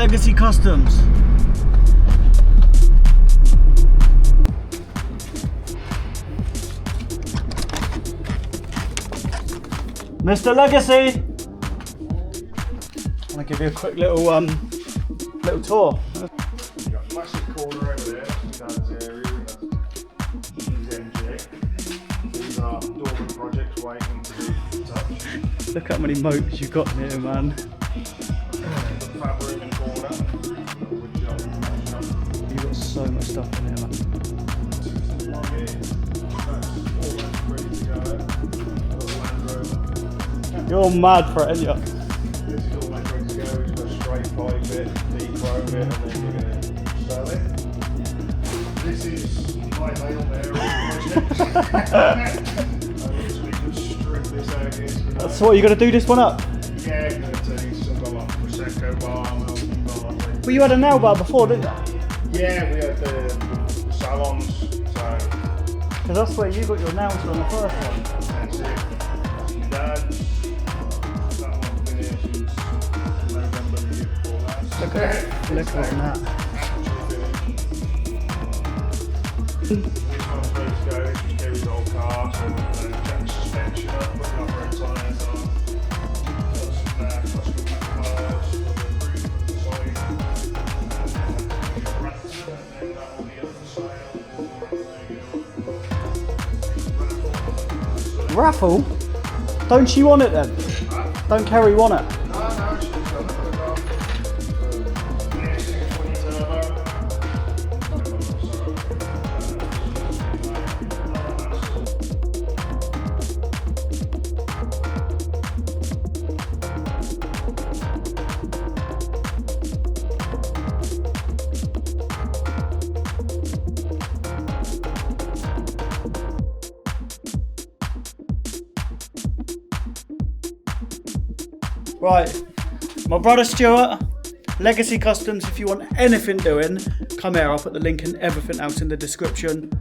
Legacy Customs. Mr. Legacy! I'm gonna give you a quick little little tour. You've got a massive corner over there, that's Dad's area, that's his MG. These are dormant projects waiting to be touched. Look how many mopes you've got in here, man. The fat room in the corner, wood shop, You've got so much stuff in here, man. Almost ready to go. Little Land Rover. You're mad for it, aren't you? This is almost ready to go. We've got to straight pipe it, dechrome it, and then we're going to sell it. This is my Hail Mary project. I literally just strip this out here. So what, you're gonna do this one up? Yeah, going to take some like Prosecco bar, Melton bar. Well, you had a nail bar before, didn't you? Yeah, we had the salons, so Because that's where you got your nails on the first one. that's it. That's my dad's. That one's been here since November the year before last. Look at that. This one's ready to go. This just carries the whole car, so check the suspension up, put the off-road tyres on. Got some custom tyres for the roof and the side. Raptor, and then that will be up for sale. Raffle? Don't you want it then? Don't Kerry want it? No, she's got another car. Yeah, 620 turbo. Right, my brother Stuart, Legacy Customs. If you want anything doing, come here. I'll put the link and everything else in the description.